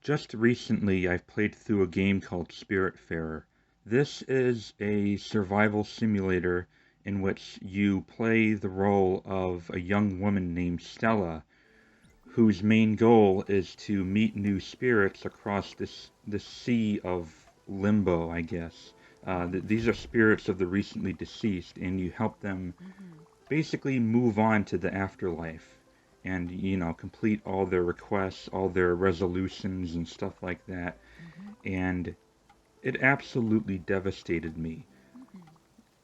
Just recently, I've played through a game called Spiritfarer. This is a survival simulator in which you play the role of a young woman named Stella, whose main goal is to meet new spirits across this sea of limbo, I guess. These are spirits of the recently deceased, and you help them Mm-hmm. basically move on to the afterlife and complete all their requests, all their resolutions and stuff like that. Mm-hmm. And it absolutely devastated me. Mm-hmm.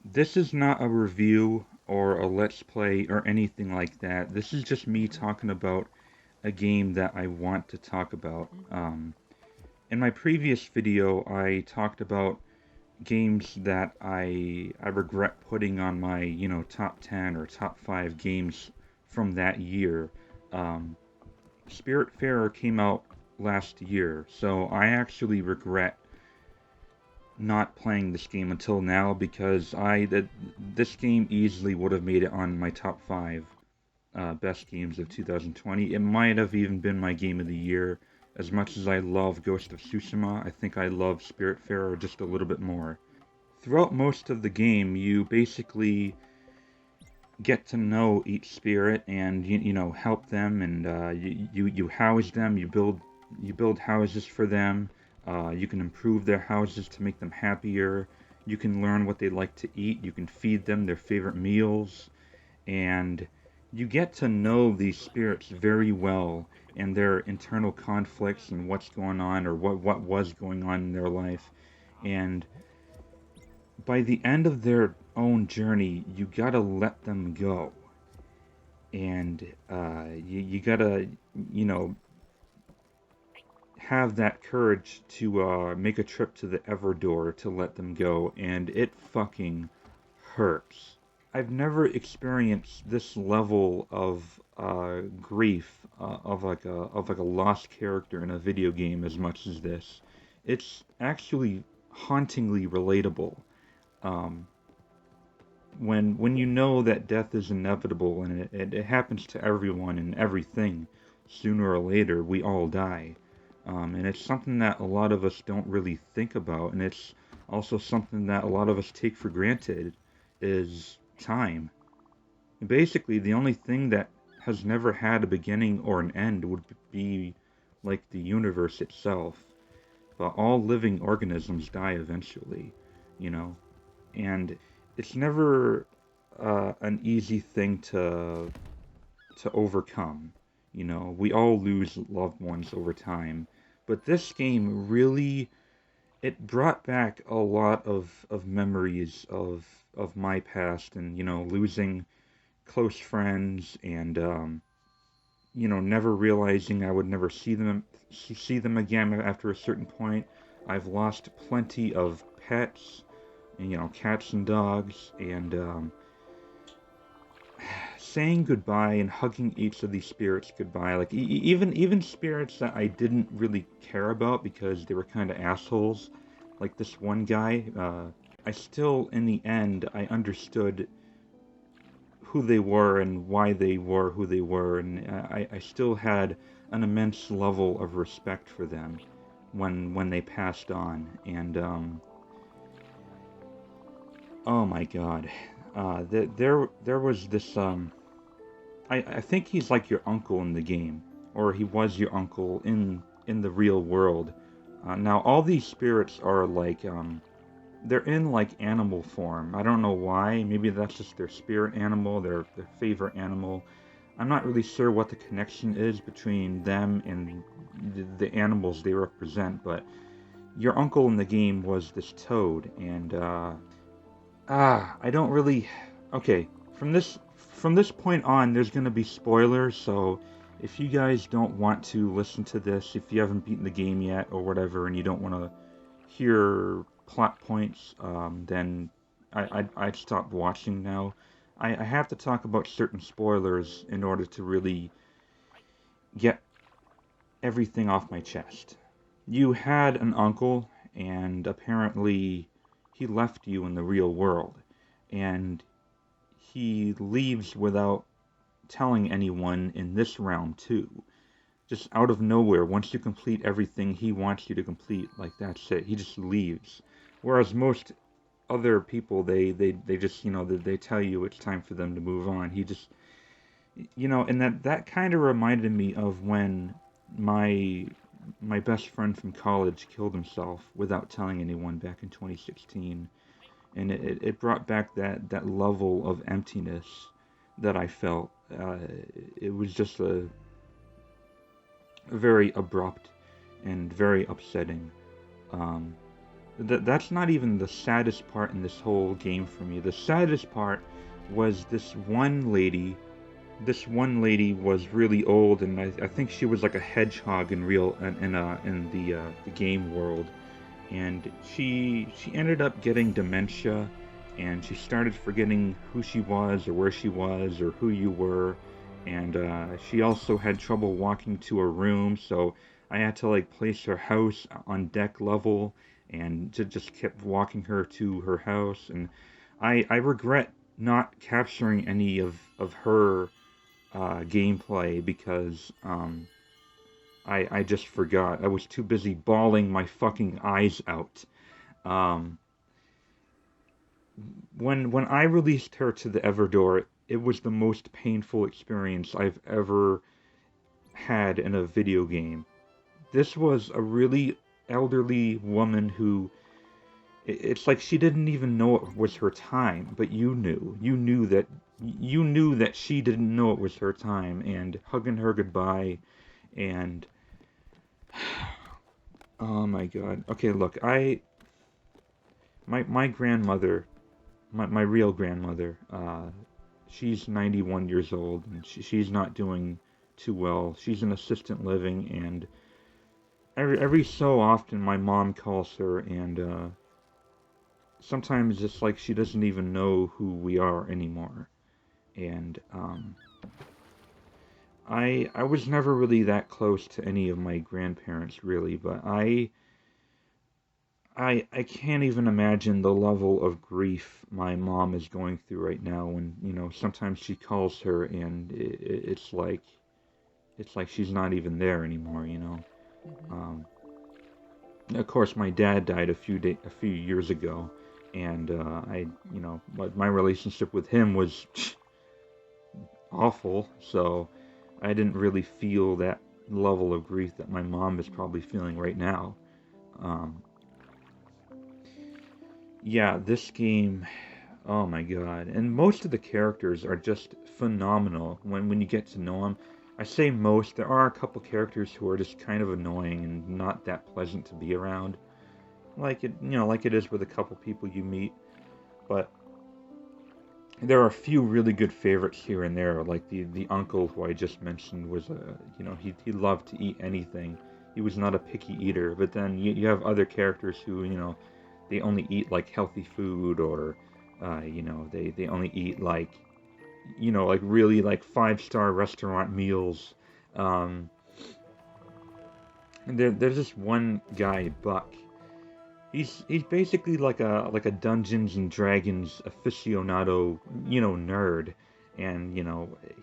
This is not a review or a let's play or anything like that. This is just me Mm-hmm. talking about a game that I want to talk about. Mm-hmm. In my previous video, I talked about games that I regret putting on my top 10 or top 5 games from that year. Um, Spiritfarer came out last year, so I actually regret not playing this game until now because this game easily would have made it on my top 5 best games of Mm-hmm. 2020. It might have even been my game of the year. As much as I love Ghost of Tsushima, I think I love Spiritfarer just a little bit more. Throughout most of the game, you basically get to know each spirit and help them, and you house them. You build houses for them. You can improve their houses to make them happier. You can learn what they like to eat. You can feed them their favorite meals, and you get to know these spirits very well and their internal conflicts and what's going on or what was going on in their life. And by the end of their own journey, you gotta let them go, and you gotta, you know, have that courage to make a trip to the Everdor to let them go, and it fucking hurts. I've never experienced this level of grief of like a lost character in a video game as much as this. It's actually hauntingly relatable. Um, when you know that death is inevitable and it happens to everyone and everything, sooner or later we all die. And it's something that a lot of us don't really think about, and it's also something that a lot of us take for granted is time. Basically, the only thing that has never had a beginning or an end would be like the universe itself. But all living organisms die eventually, you know? And it's never an easy thing to overcome. We all lose loved ones over time, but this game really it brought back a lot of memories of my past and losing close friends and never realizing I would never see them again after a certain point. I've lost plenty of pets, and, cats and dogs, and saying goodbye and hugging each of these spirits goodbye, like even spirits that I didn't really care about because they were kind of assholes, like this one guy. I still, in the end, I understood who they were and why they were who they were, and I still had an immense level of respect for them when they passed on. And oh my God, there was this I think he's like your uncle in the game, or he was your uncle in the real world. Now all these spirits are like they're in like animal form. I don't know why. Maybe that's just their spirit animal, their favorite animal. I'm not really sure what the connection is between them and the animals they represent, but your uncle in the game was this toad, and I don't really. Okay, from this point on, there's gonna be spoilers. So if you guys don't want to listen to this, if you haven't beaten the game yet or whatever, and you don't want to hear plot points, then I'd stop watching now. I have to talk about certain spoilers in order to really get everything off my chest. You had an uncle, and apparently he left you in the real world, and he leaves without telling anyone in this realm too. Just out of nowhere, once you complete everything he wants you to complete, like that's it. He just leaves. Whereas most other people, they just, they tell you it's time for them to move on. He just, and that kind of reminded me of when my my best friend from college killed himself without telling anyone back in 2016. And it brought back that level of emptiness that I felt. It was just a very abrupt and very upsetting. Um, that's not even the saddest part in this whole game for me. The saddest part was this one lady. This one lady was really old, and I think she was like a hedgehog in real in the game world. And she ended up getting dementia, and she started forgetting who she was or where she was or who you were. And she also had trouble walking to her room, so I had to like place her house on deck level and just kept walking her to her house. And I regret not capturing any of her gameplay because I just forgot. I was too busy bawling my fucking eyes out. Um, when I released her to the Everdoor, it was the most painful experience I've ever had in a video game. This was a really elderly woman who it's like she didn't even know it was her time, but you knew. You knew that she didn't know it was her time, and hugging her goodbye and oh my god. Okay, look, my grandmother, my real grandmother, she's 91 years old and she's not doing too well. She's in assistant living, and every so often my mom calls her, and sometimes it's like she doesn't even know who we are anymore. And I was never really that close to any of my grandparents really, but I can't even imagine the level of grief my mom is going through right now when, sometimes she calls her and it's like she's not even there anymore. Mm-hmm. Um, of course, my dad died a few years ago, and my relationship with him was awful, so I didn't really feel that level of grief that my mom is probably feeling right now. Um, yeah, this game, oh my god. And most of the characters are just phenomenal when you get to know them. I say most, there are a couple characters who are just kind of annoying and not that pleasant to be around. Like it is with a couple people you meet, but there are a few really good favorites here and there, like the uncle who I just mentioned was he loved to eat anything. He was not a picky eater, but then you have other characters who, they only eat like healthy food or they only eat like really like five-star restaurant meals. Um, and there's this one guy, Buck. He's basically like a Dungeons and Dragons aficionado, nerd, and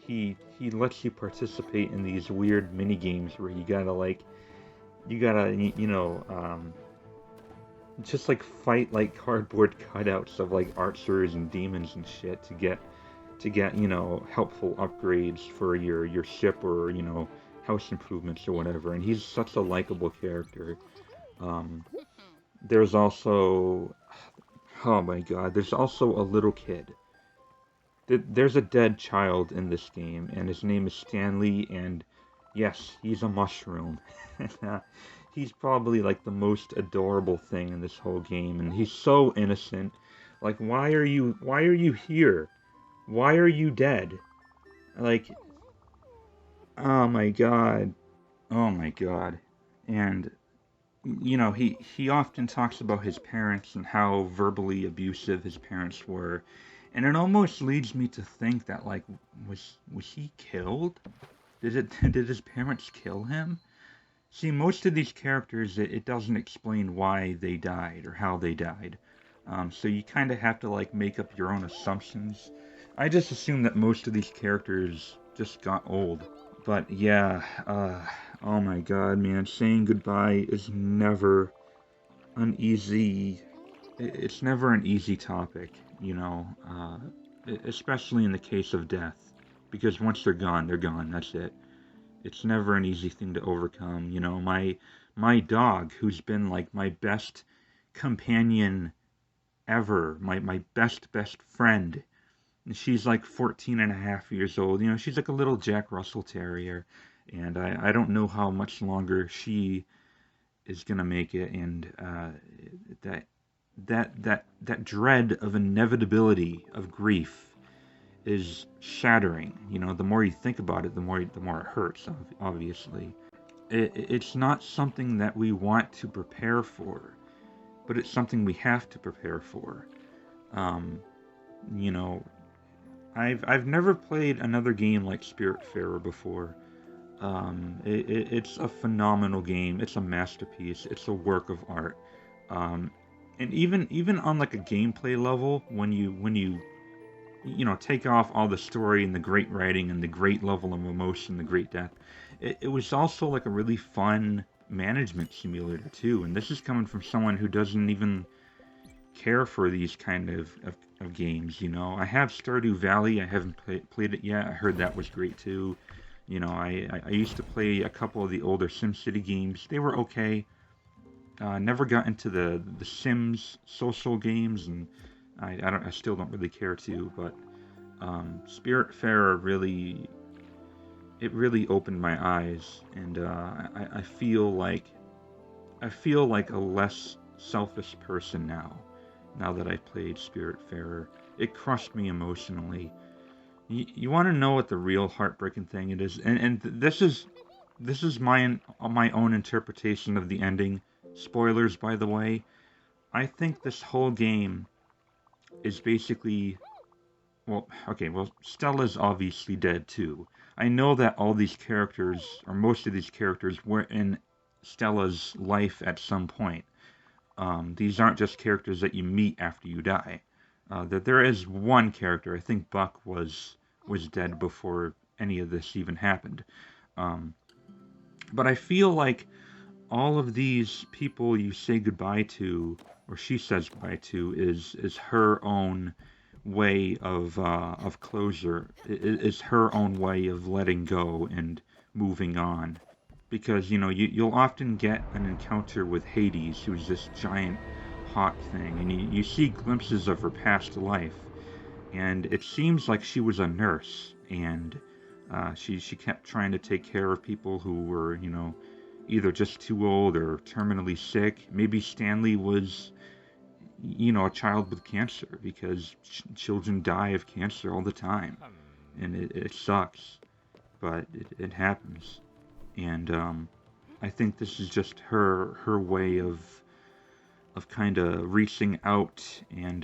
he lets you participate in these weird mini games where you gotta just like fight like cardboard cutouts of like archers and demons and shit to get helpful upgrades for your ship or house improvements or whatever. And he's such a likable character. Um, there's also Oh my god, there's also a little kid. There's a dead child in this game, and his name is Stanley, and yes, he's a mushroom. He's probably like the most adorable thing in this whole game, and he's so innocent. Like, why are you here? Why are you dead? Like, oh my god. Oh my god. And he often talks about his parents and how verbally abusive his parents were, and it almost leads me to think that like was he killed? Did his parents kill him? See, most of these characters, it doesn't explain why they died or how they died, so you kind of have to like make up your own assumptions. I just assume that most of these characters just got old. But yeah, Oh my god, man, saying goodbye is never an easy, it's never an easy topic, especially in the case of death, because once they're gone, that's it. It's never an easy thing to overcome. My dog, who's been like my best companion ever, my best friend. She's like 14 and a half years old. She's like a little Jack Russell Terrier. And I don't know how much longer she is gonna make it. And that that dread of inevitability of grief is shattering. The more you think about it, the more it hurts. Obviously, it's not something that we want to prepare for, but it's something we have to prepare for. Um, you know, I've never played another game like Spiritfarer before. It's a phenomenal game. It's a masterpiece. It's a work of art. Um, and even on like a gameplay level, when you take off all the story and the great writing and the great level of emotion, the great depth, it was also like a really fun management simulator too. And this is coming from someone who doesn't even care for these kind of games. I have Stardew Valley. I haven't played it yet. I heard that was great too. I used to play a couple of the older SimCity games. They were okay. Never got into the Sims social games, and I still don't really care to. But Spiritfarer really opened my eyes, and I feel like a less selfish person now. Now that I played Spiritfarer, it crushed me emotionally. You want to know what the real heartbreaking thing it is, and this is my own interpretation of the ending. Spoilers, by the way. I think this whole game is basically, well, okay, well, Stella's obviously dead too. I know that all these characters, or most of these characters, were in Stella's life at some point. These aren't just characters that you meet after you die. That there is one character, I think Buck was dead before any of this even happened. Um, but I feel like all of these people you say goodbye to, or she says goodbye to, is her own way of closure. Is her own way of letting go and moving on. Because you'll often get an encounter with Hades, who's this giant hot thing, and you see glimpses of her past life, and it seems like she was a nurse, and she kept trying to take care of people who were either just too old or terminally sick. Maybe Stanley was a child with cancer, because children die of cancer all the time, and it sucks, but it happens. And I think this is just her way of kind of reaching out and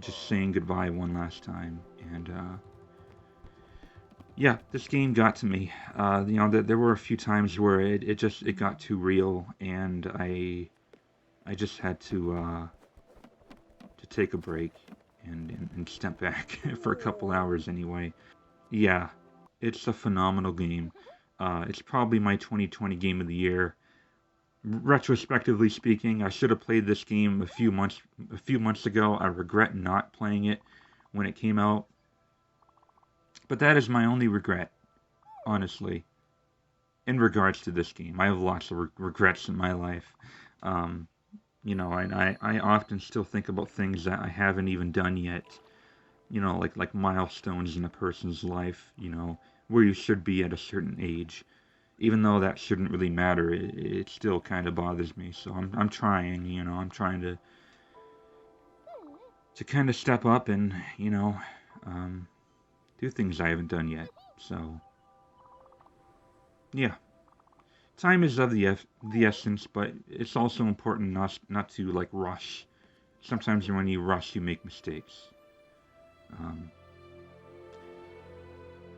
just saying goodbye one last time. And yeah, this game got to me. There were a few times where it got too real, and I just had to take a break and step back for a couple hours anyway. Yeah, it's a phenomenal game. It's probably my 2020 game of the year. Retrospectively speaking, I should have played this game a few months ago. I regret not playing it when it came out. But that is my only regret, honestly, in regards to this game. I have lots of regrets in my life. Um, and I often still think about things that I haven't even done yet. Like milestones in a person's life, where you should be at a certain age. Even though that shouldn't really matter, it still kind of bothers me. So I'm trying, I'm trying to kind of step up and, um, do things I haven't done yet. So, yeah. Time is of the essence, but it's also important not to like rush. Sometimes when you rush, you make mistakes. Um,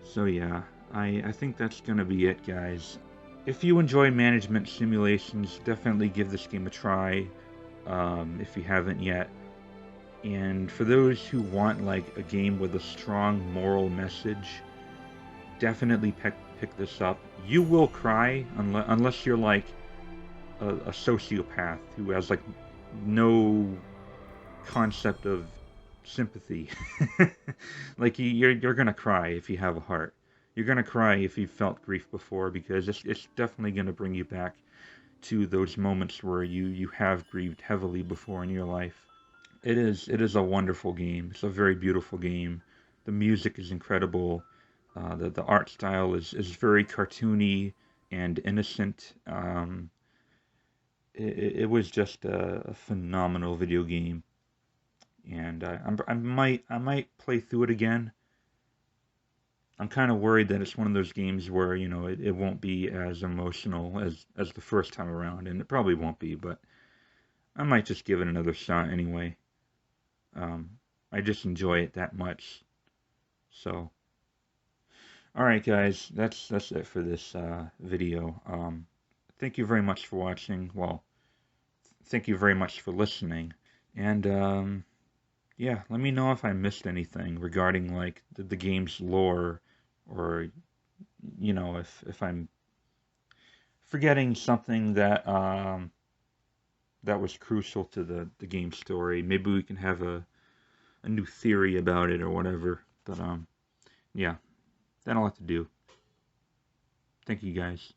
so yeah, I think that's gonna be it, guys. If you enjoy management simulations, definitely give this game a try, if you haven't yet. And for those who want like a game with a strong moral message, definitely pick this up. You will cry unless you're like a sociopath who has like no concept of sympathy. Like you're gonna cry if you have a heart. You're gonna cry if you felt grief before, because it's definitely gonna bring you back to those moments where you have grieved heavily before in your life. It is a wonderful game. It's a very beautiful game. The music is incredible. The art style is very cartoony and innocent. It was just a phenomenal video game, and I might play through it again. I'm kind of worried that it's one of those games where it won't be as emotional as the first time around, and it probably won't be, but I might just give it another shot anyway. Um, I just enjoy it that much. So, all right, guys, that's it for this video. Thank you very much for watching. Well, thank you very much for listening. And yeah, let me know if I missed anything regarding like the game's lore, or if I'm forgetting something that was crucial to the game story. Maybe we can have a new theory about it or whatever. But yeah, that'll have to do. Thank you guys.